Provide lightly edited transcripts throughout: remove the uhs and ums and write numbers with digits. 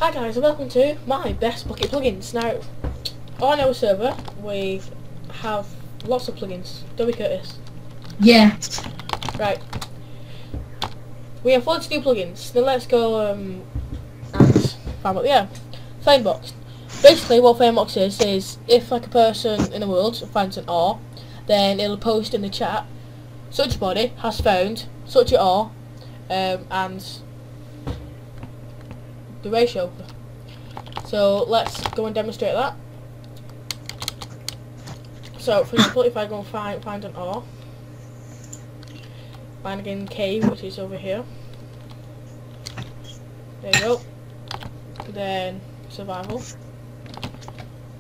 Hi guys and welcome to my best Bukkit plugins. Now, on our server we have lots of plugins, don't we, Curtis? Yeah. Right. We have lots of new plugins. Now let's go and find what they are. Famebox. Basically what Famebox is if like a person in the world finds an R, then it'll post in the chat, such body has found such a R, and the ratio. So let's go and demonstrate that. So for example, if I go and find an R, find again K, which is over here. There you go. Then survival.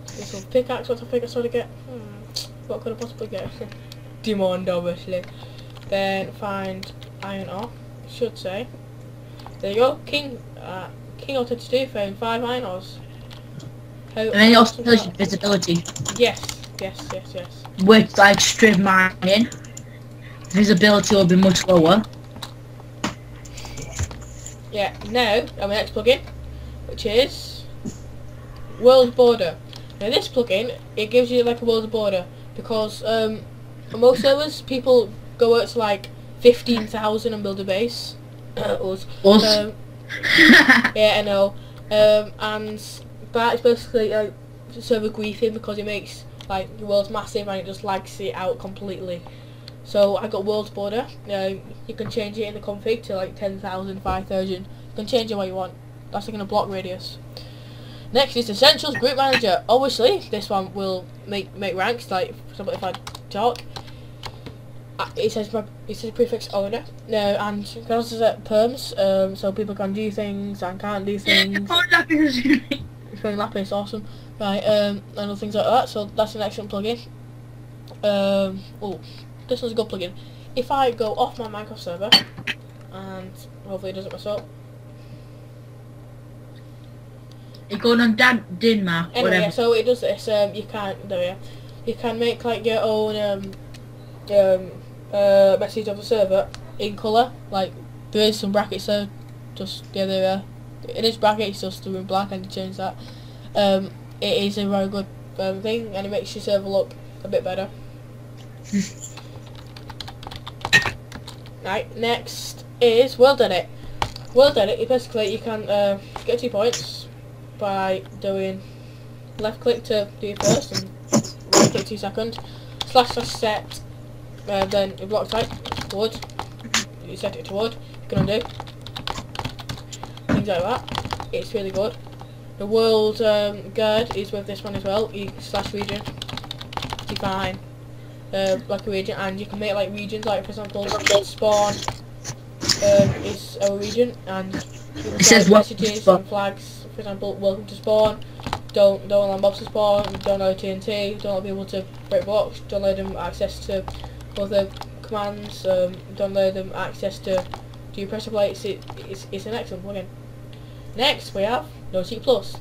This little pickaxe. What the pickaxe would I get? What could I possibly get? Diamond, obviously. Then find iron ore. Should say. There you go. King O32 found 5 iron ores. And then it also tells you visibility. Yes. With like strip mining, visibility will be much lower. Yeah, now our next plugin, which is World Border. Now this plugin, it gives you like a world border because on most servers people go out to like 15,000 and build a base. Us. Yeah, I know. And that is basically server griefing because it makes like the world's massive and it just lags it out completely. So I got world border. You can change it in the config to like 10,000, 5,000. You can change it what you want. That's like in a block radius. Next is Essentials Group Manager. Obviously, this one will make ranks. Like for example, if I talk, it says prefix owner. And it also says perms. So people can do things and can't do things. Phone lapis, awesome. Right, and other things like that. So that's an excellent plugin. Oh, this one's a good plugin. If I go off my Minecraft server, and hopefully it doesn't mess up. You're going on Denmark, Anyway, whatever. yeah, so it does this. You can make like your own message of the server in colour. Like there is some brackets there. Just the other. It is brackets, just in black, and you change that. It is a very good thing, and it makes your server look a bit better. Right, next is World Edit. World Edit, basically you can get 2 points by doing left click to do it first and right click 2 seconds. / set, then your block type, wood. You set it to wood, you can undo. Things like that. It's really good. The world guard is with this one as well. You / region, define like a region, and you can make like regions. Like for example, spawn is our region, and you can set messages and flags. For example, welcome to spawn. Don't allow mobs to spawn. Don't allow TNT. Don't allow people to break blocks. Don't allow them access to other commands. Don't allow them access to do pressure plates. It's an excellent plugin. Next we have NoTeak Plus.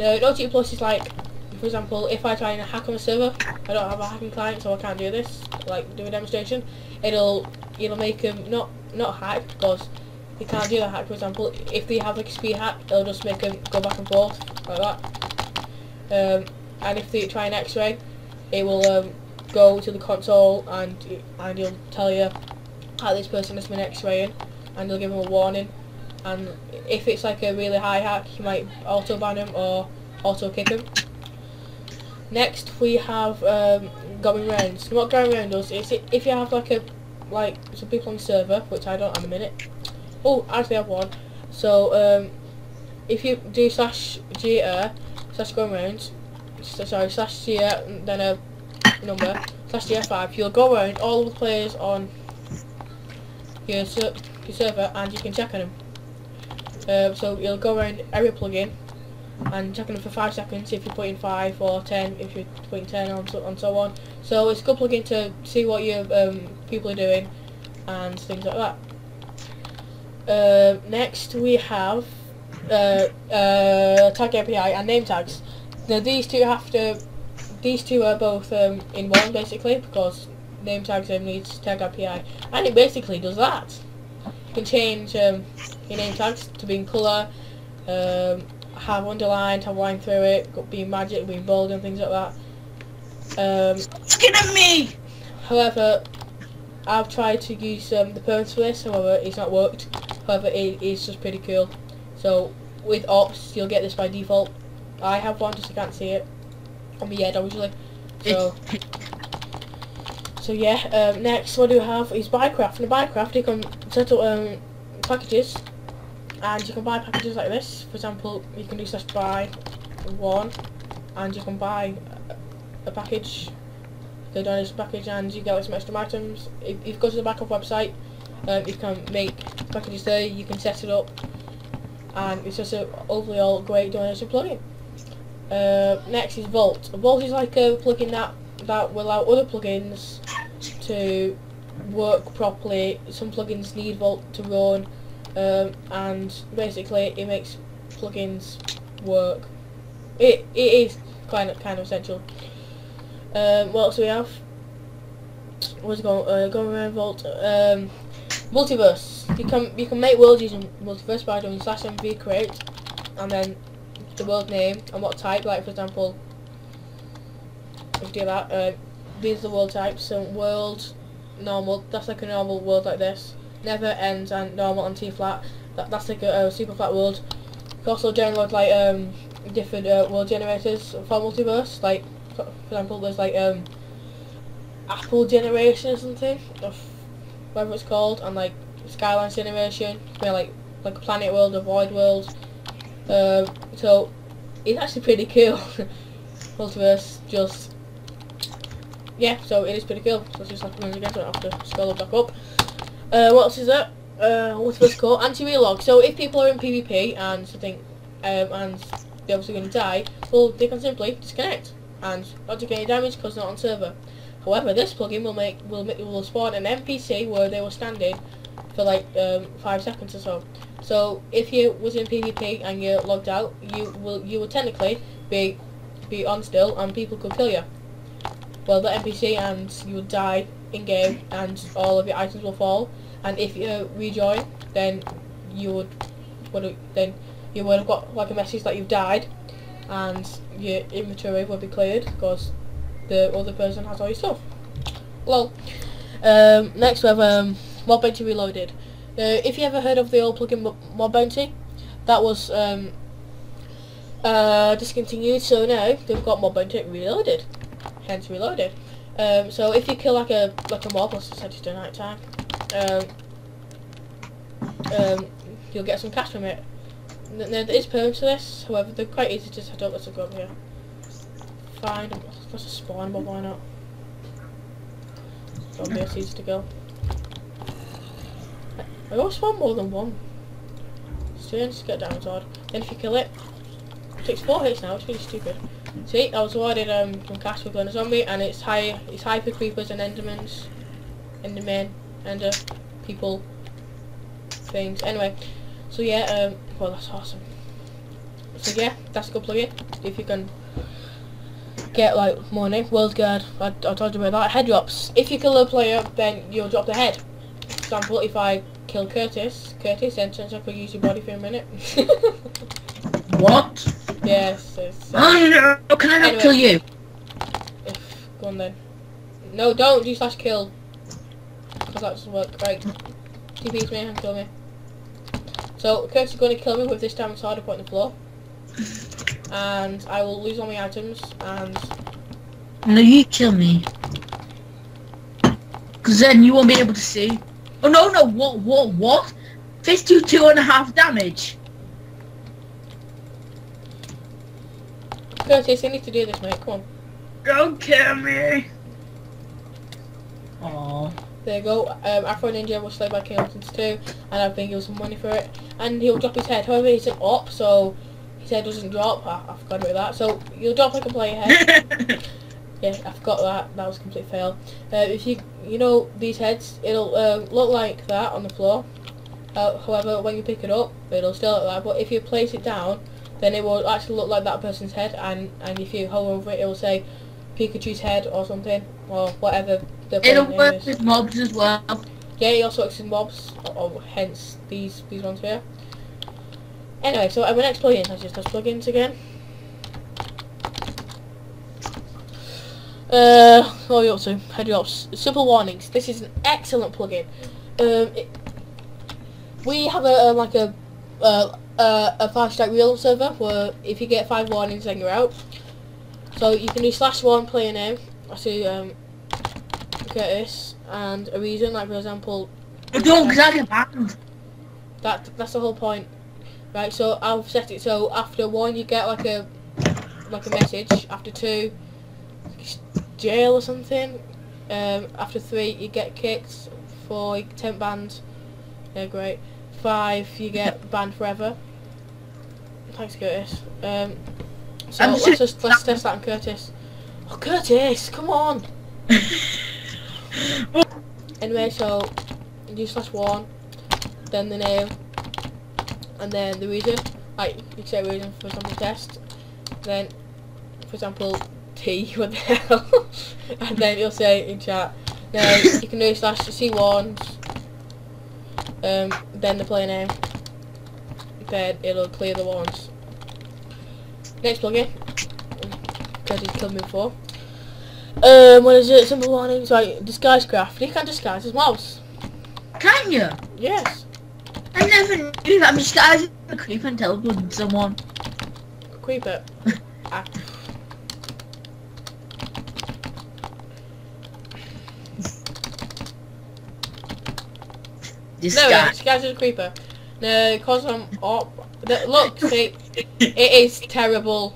Now NoTeak Plus is like, for example, if I try and hack on a server, I don't have a hacking client, so I can't do this. Like do a demonstration, it'll make them not hack because you can't do the hack. For example, if they have like a speed hack, it'll just make them go back and forth like that. And if they try an X-ray, it will go to the console and it'll tell you how this person has been X-raying, and they'll give them a warning. And if it's like a really high hack, you might auto ban him or auto kick him. Next we have going rounds. And what going round does is if you have like some people on the server, which I don't have a minute. Oh, actually I have one. So if you do /gr /going round, sorry /gr then a number /gr5, you'll go around all of the players on your server and you can check on them. So you'll go around every plugin and check on them for 5 seconds if you're putting 5, or 10 if you're putting 10, and so on. So it's a good plugin to see what your people are doing and things like that. Next we have tag API and name tags. Now these two are both in one basically, because name tags needs tag API, and it basically does that. You can change your name tags to be in colour, have underlined, have line through it, got being magic, being bold and things like that. Looking at me! However, I've tried to use the perms for this, however it's not worked. However, it is just pretty cool. So with ops, you'll get this by default. I have one just I can't see it on my head obviously. So yeah, next what do we have is Buycraft. In Buycraft you can set up packages, and you can buy packages like this. For example, you can do /buy one, and you can buy a package. You can donate a package and you get like some extra items. If you go to the Buycraft website, you can make packages there, you can set it up, and it's just a overall great donation plugin. Next is Vault. Vault is like a plugin that will allow other plugins to work properly. Some plugins need Vault to run, and basically it makes plugins work. It is kind of essential. What else do we have? What's going around Vault? Multiverse. You can make worlds using Multiverse by doing /mv create, and then the world name and what type. Like for example, if you do that, these are the world types. So world, normal. That's like a normal world like this. Never ends and normal and T flat. That's like a super flat world. You can also download like different world generators for Multiverse. Like for example, there's like Apple generation or something, of whatever it's called, and like Skylines generation, like a planet world, a void world. So it's actually pretty cool. Multiverse, just yeah. So it is pretty cool. So let's just have to run again. So I have to scroll back up. What else is that? Multiverse core anti-relog. So if people are in PvP and something, and they're obviously going to die, well, they can simply disconnect and not take any damage because they're not on server. However, this plugin will spawn an NPC where they were standing for like 5 seconds or so. So if you was in PvP and you're logged out, you will technically be on still, and people could kill you. Well, the NPC, and you would die in game, and all of your items will fall. And if you rejoin, then you would have got like a message that you've died, and your inventory will be cleared because the other person has all your stuff. Lol. Next we have Mob Bounty Reloaded. If you ever heard of the old plugin Mob Bounty, that was discontinued, so now they've got Mob Bounty Reloaded, hence Reloaded. So if you kill like a mob, let's just set it to night time, you'll get some cash from it. Now there is perms to this, however they're quite easy to set up. Let's go up here. Find that's a spawn mob, why not? That'll be easy to go. I always spawn more than one. So just get down sword. Then if you kill it, it takes 4 hits now, it's really stupid. See, I was awarded some cash for killing a zombie, and it's high for creepers and endermen, ender people things. Anyway, so yeah, well that's awesome. So yeah, that's a good plugin. If you can get like money, world guard, I told you about that. Head drops. If you kill a player, then you'll drop the head. For example, if I kill Curtis, then turns out I could use your body for a minute. What? Yes. Oh no! Can I not kill you? Go on then. No, don't do /kill. Because that doesn't work. Right. TP's me and kill me. So Curtis is going to kill me with this diamond sword I put on the floor. And I will lose all my items, and no, you kill me, because then you won't be able to see. Oh no, what? This do 2.5 damage. Curtis, you need to do this, mate. Come on. Don't kill me. Oh. There you go. Afro Ninja was slayed by King Options 2, and I've been given some money for it. And he'll drop his head. However, he's an op, so his head doesn't drop. I forgot about that. So you'll drop like a player head. Yeah, I forgot that. That was a complete fail. If you know these heads, it'll look like that on the floor. However, when you pick it up, it'll still look like that. But if you place it down, then it will actually look like that person's head. And if you hover over it, it will say Pikachu's head or something, or whatever the It'll name work is. with mobs as well. Yeah, it also works with mobs, or hence these ones here. Anyway, so my next plugin, let's just test plugins again. What are we up to? Head up. Simple warnings. This is an excellent plugin. We have a 5-stack real server where if you get 5 warnings, then you're out. So you can do /1 player name. I see Curtis and a reason, like for example. Don't, because I get banned. That's the whole point, right? So I've set it so after 1 you get like a message. After 2, jail or something. After 3 you get kicked. 4 you get temp banned. Yeah, great. 5 you get banned forever. Thanks, Curtis. So let's test that on Curtis. Oh, Curtis, come on. Anyway, so you do /1, then the name, and then the reason. Like you say reason, for example, test. Then, for example, T. What the hell? And then you'll say in chat. Then you can do /C1, then the player name. Then it'll clear the ones. Next plugin. Curtis killed me before. What is it? Simple warnings, like disguise craft. You can disguise his mouse. Can you? Yes. I never knew that. I'm disguising a creeper and teleporting someone. Creeper. Ah. Disguise as a creeper. No, because I'm up. Look, see, it is terrible.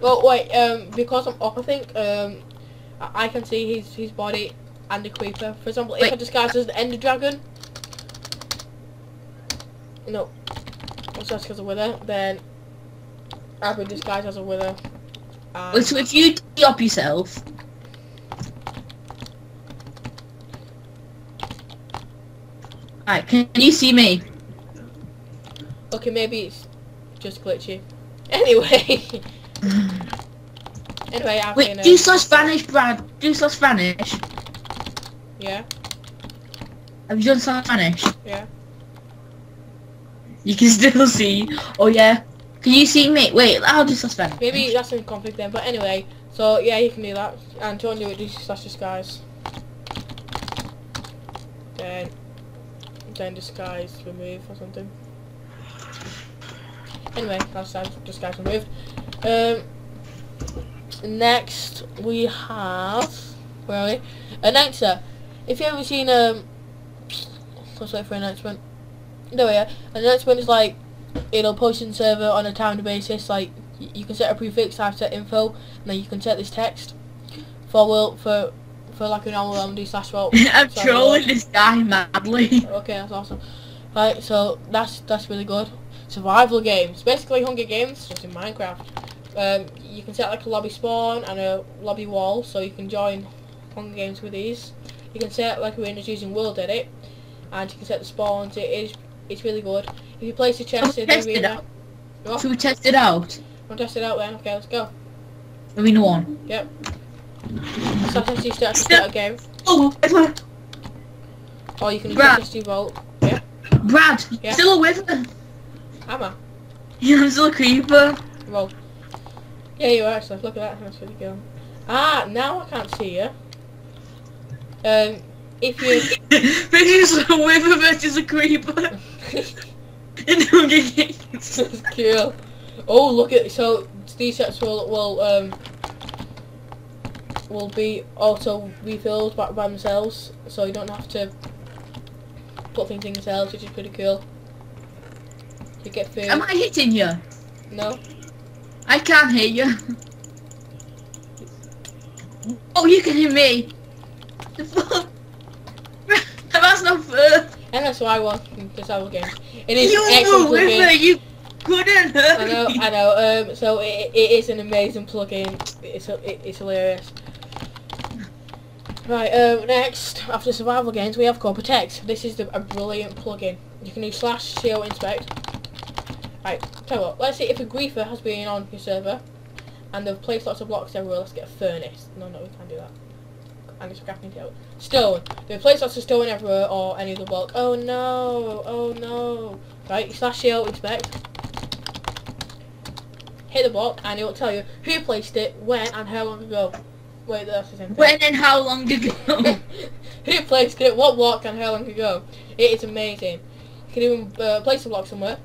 Well, wait, because I'm up, I think, I can see his body and the creeper. For example, if I disguise as the Ender Dragon, no, that's because of Wither, then I've been disguised as a Wither. Wait, so if you up yourself, alright, can you see me? Okay, maybe it's just glitchy. Anyway. Anyway, I've wait, do /vanish, Brad. Do /vanish. Yeah. Have you done /vanish? Yeah. You can still see. Oh yeah. Can you see me? Wait, I'll do /vanish. Maybe that's in conflict then. But anyway, so yeah, you can do that. And to undo it, do /disguise. Then disguise remove or something. Anyway, that's disguise removed. Next we have, where are we? Announcer. If you ever seen let's wait for announcement. There we are. Announcement is like it'll post in server on a timed basis. Like you can set a prefix, I've set info, and then you can set this text for like an hour and do /vote. I'm trolling this guy madly. Okay, that's awesome. Right, so that's really good. Survival games, basically Hunger Games, just in Minecraft. You can set like a lobby spawn and a lobby wall, so you can join Hunger Games with these. You can set like arenas using World Edit, and you can set the spawns. It's really good. If you place a chest in the arena, should we test it out? We'll test it out then. Okay, let's go. Arena 1. Yep. So test you start a game. Oh, or you can just vote. Yeah. Brad, yeah. Still a Wither. Am I? Yeah, I'm still a creeper. Well, yeah, you are actually. Look at that. That's really cool. Ah, now I can't see you. If you... This is a Wither versus a creeper. In Hunger Games. That's cool. Oh, look at... So, these sets will be auto refilled by themselves. So you don't have to put things in yourselves, which is pretty cool. You get food. Am I hitting you? No. I can't hit you. Oh, you can hit me. That's not fair. And that's why I won this other game. It is you excellent were with plugin. me. You couldn't hurt me. I know. So it is an amazing plugin. It's hilarious. Right. Next, after survival games, we have Core Protect. This is a brilliant plugin. You can do /co inspect. Right. Tell you what. Let's see if a griefer has been on your server, and they've placed lots of blocks everywhere. Let's get a furnace. No, we can't do that. and it's crafting table. Stone. If you place lots of stone everywhere or any other block, oh no, oh no. Right, you slash shield, inspect. Hit the block and it will tell you who placed it, when and how long ago. Wait, that's the same thing. When and how long ago? Who placed it, what block and how long ago. It is amazing. You can even place a block somewhere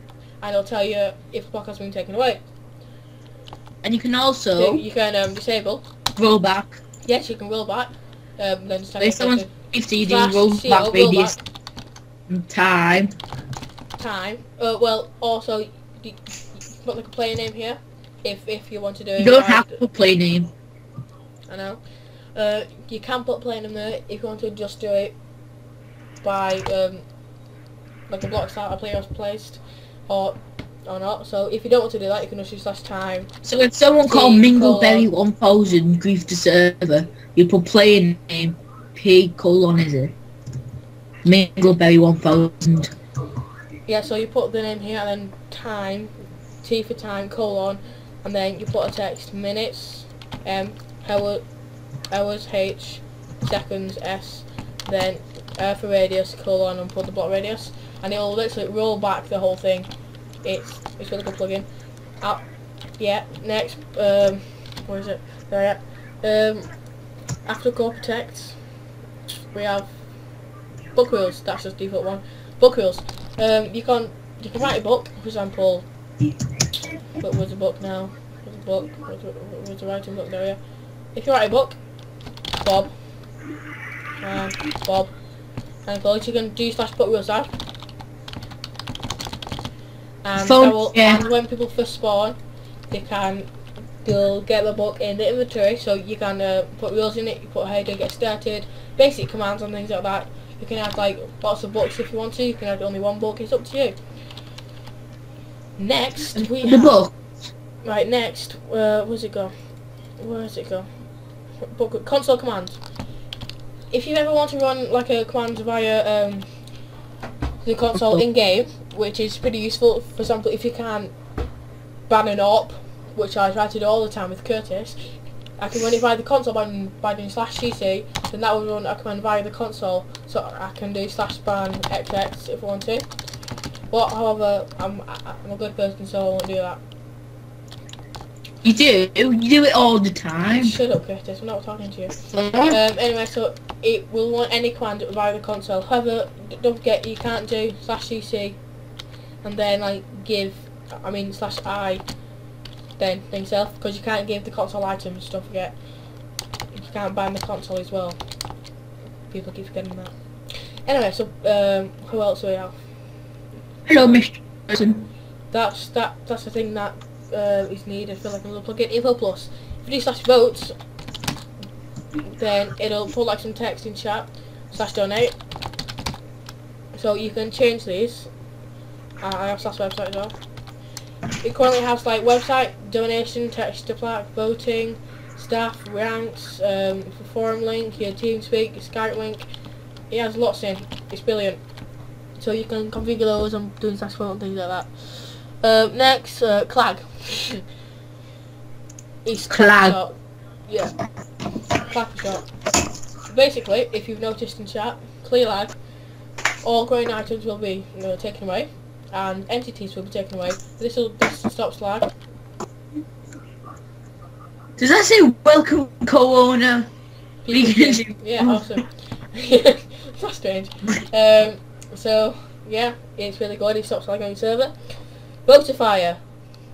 and it'll tell you if the block has been taken away. And you can also... You can disable. Roll back. Yes, you can roll back. Then just If someone's 50, you do slash roll CO, back radius. Time. Well, also, you put like a player name here. If you want to do it. You don't have to play name. I know. You can put player name there if you want to just do it by like a block start a player has placed or not. So if you don't want to do that, you can just use slash time. So if someone called Mingleberry 1000 grief the server, you put player name P : is it? Mingleberry 1000. Yeah, so you put the name here and then time, T for time, colon, and then you put a text minutes, hours, H, seconds, S, then R for radius, colon, and put the block radius, and it will literally roll back the whole thing. It's really good plugin. Yeah. Next, where is it? There. Yeah. After core protect, we have book wheels. That's just default one. Book wheels. You can write a book, for example. But where's the book now? Where's the book? Where's the writing book? There. Yeah. If you write a book, Bob, and close, you can do slash book wheels out. And, and when people first spawn, they'll get the book in the inventory, so you can put wheels in it, you put how to get started, basic commands and things like that. You can add like lots of books if you want to, you can add only one book, it's up to you. Next, we have... book. Right, next, where's it go? Book, console commands. If you ever want to run like a command via the console in-game, which is pretty useful. For example, if you can ban an op, which I try to do all the time with Curtis, I can run it via the console by doing slash cc, then that will run a command via the console, so I can do slash ban xx if I want to. But however, I'm a good person, so I won't do that. You do it all the time. Shut up, Curtis, I'm not talking to you. Anyway, so it will run any command via the console. However, don't forget you can't do slash cc and then like slash I then yourself, because you can't give the console items. Don't forget, you can't ban the console as well. People keep forgetting that. Anyway, so who else do we have? Hello, Mr. Person. That's the thing that is needed for like another plugin. Info Plus. If you do slash votes, then it'll put like some text in chat. Slash donate. So you can change these. I have slash website as well. It currently has like website, donation, text to plaque, voting, staff, ranks, forum link, your TeamSpeak, your Skype link. It has lots in. It's brilliant. So you can configure those and doing slash vote and things like that. Next, Clag. It's Clag. Yeah. Clag shot. Basically, if you've noticed in chat, clear lag, all growing items will be taken away, and entities will be taken away. This stops lag. Does that say welcome co-owner? Yeah, awesome. That's strange. So yeah, it's really good. It stops lag on your server. Votifier.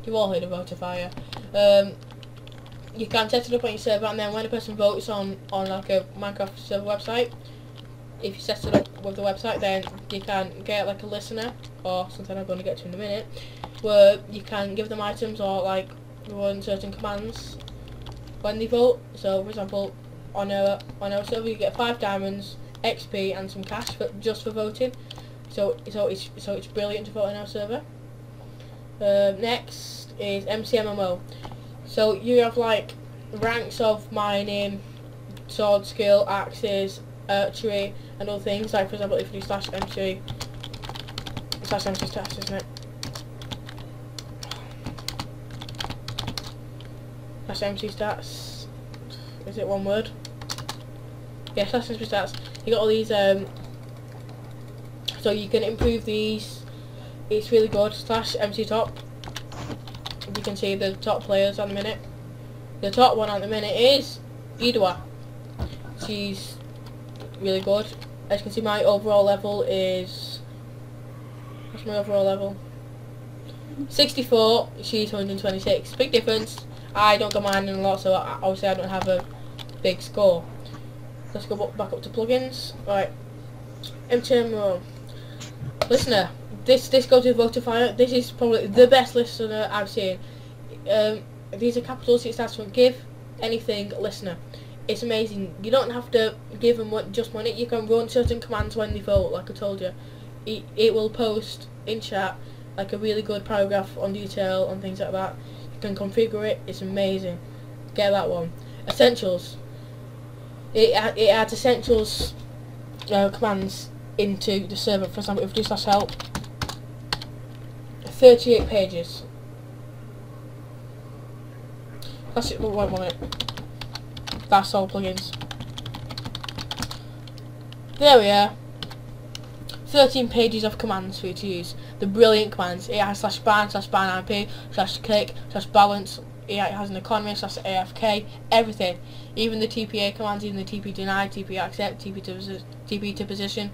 You've all heard of Votifier. You can set it up on your server, and then when a person votes on like a Minecraft server website, if you set it up with the website, then you can get like a listener, or something I'm going to get to in a minute, where you can give them items or like run certain commands when they vote. So for example, on our server you get 5 diamonds, XP and some cash just for voting. So it's brilliant to vote on our server. Next is MCMMO. So you have like ranks of mining, sword skill, axes, archery and other things. Like for example, if you do slash MC stats, isn't it? Slash MC stats. Is it one word? Yeah, slash entry stats. You got all these, so you can improve these. It's really good. Slash MC top. You can see the top players at the minute. The top one at the minute is Idwa. She's really good. As you can see, my overall level is... What's my overall level? 64. She's 126. Big difference. I don't get mine in a lot, so obviously I don't have a big score. Let's go back up to plugins. Right. MTM listener. This goes with Votifier. This is probably the best listener I've seen. These are capitals. It starts from give anything listener. It's amazing. You don't have to give them just money. You can run certain commands when they vote, like I told you. It will post in chat like a really good paragraph on detail and things like that. You can configure it. It's amazing. Get that one. Essentials. It adds essentials commands into the server. For example, if we do /help, 38 pages. That's it. 1 minute. That's all plugins. There we are. 13 pages of commands for you to use. The brilliant commands. It has /ban, /ban IP, /click, /balance. It has an economy, /AFK, everything. Even the TPA commands, even the TP deny, TP accept, TP to position.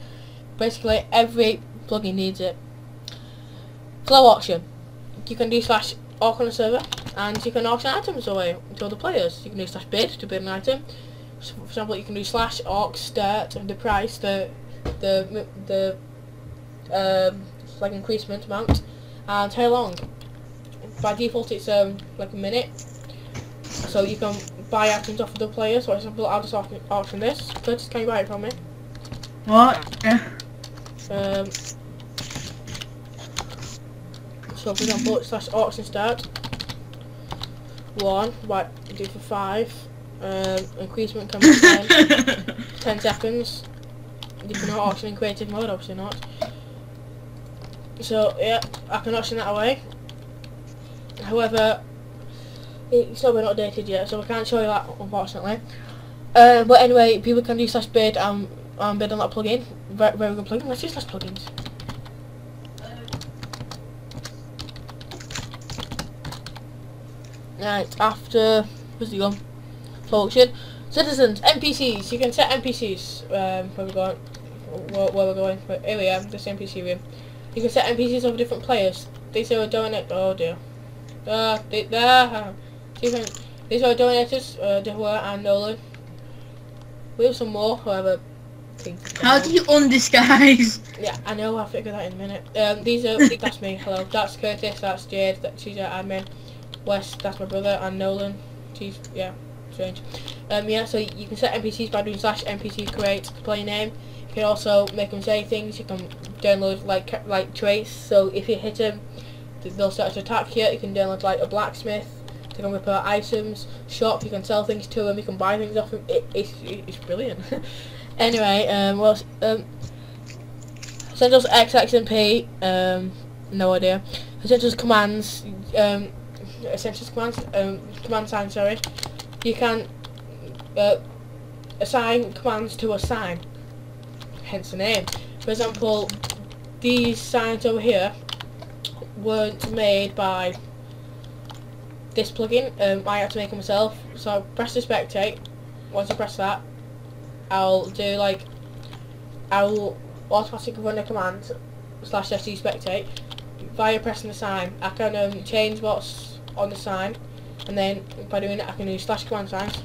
Basically, every plugin needs it. Flow auction. You can do /auction on the server, and you can auction items away to other players. You can do /bid to bid an item. So for example, you can do /aux start the price, the like increasement amount, and how long. By default, it's like a minute. So you can buy items off of the players. So for example, I'll just auction this. Curtis, can you buy it from me? What? Yeah. So for example, /auction start 1, right, do for 5, increasement can be 10 seconds. You can auction in creative mode, obviously not. So yeah, I can auction that away. However, it's not been updated yet, so I can't show you that, unfortunately. But anyway, people can do /bid and bid on that plugin. Very good plugin. Let's use /plugins. Right, after where's the gone? Function. Citizens, NPCs. You can set NPCs. Where we're going? Where we're going? But here we are. This NPC room. You can set NPCs over different players. These are donate. Oh dear. These are donators. Dehua and Nolan. We have some more, however. How do you undisguise? Yeah, I know. I'll figure that in a minute. These are. That's me. Hello. That's Curtis. That's Jade. She's our admin. West, that's my brother, and Nolan. She's, yeah, strange. Yeah, so you can set NPCs by doing /NPC create player name. You can also make them say things. You can download like traits. So if you hit them, they'll start to attack you. You can download like a blacksmith. They can repair items. Shop. You can sell things to them. You can buy things off them. It's brilliant. Anyway, essentials XX and P. No idea. Essentials commands. Essentials commands, command sign, sorry. You can assign commands to a sign, hence the name. For example, these signs over here weren't made by this plugin. I had to make them myself. So I press the spectate. Once I press that, I'll automatically run a command /sd spectate via pressing the sign. I can change what's on the sign, and then by doing it I can use /command signs,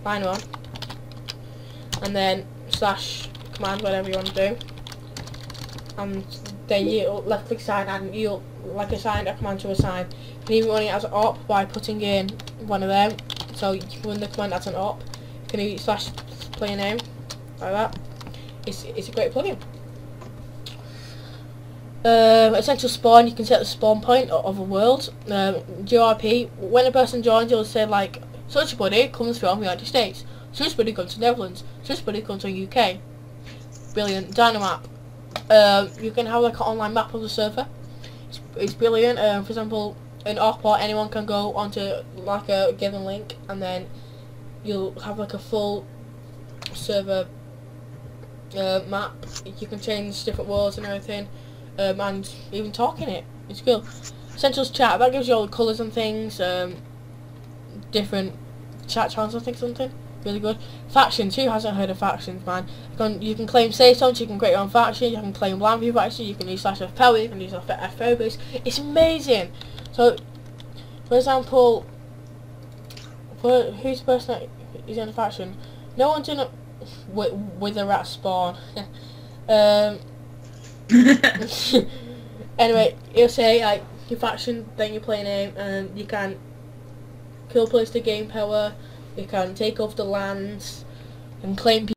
line 1, and then /command whatever you want to do, and then you left click sign and you'll like assign a command to a sign. You can even run it as an op by putting in one of them, so you can run the command as an op. You can use /player name like that. It's a great plugin. Essential spawn, you can set the spawn point of a world. GRP, when a person joins, you'll say like, such buddy comes from the United States, such buddy comes from Netherlands, such buddy comes from UK. Brilliant. Dynamap. You can have like an online map of the server. It's brilliant. For example, in ARPort, anyone can go onto like a given link, and then you'll have like a full server map. You can change different worlds and everything, and even talk in it. It's cool. Essentials chat, that gives you all the colours and things, different chat channels and things, something really good. Factions, who hasn't heard of factions, man? You can claim safe-zones, you can create your own faction, you can claim land view faction, you can use /FPL, you can use FPL. It's amazing. So, for example, who's the person that is in a faction? No one's in a with a rat spawn. Anyway, you'll say like your faction, then you play name, and you can kill players to gain power. You can take off the lands and claim people.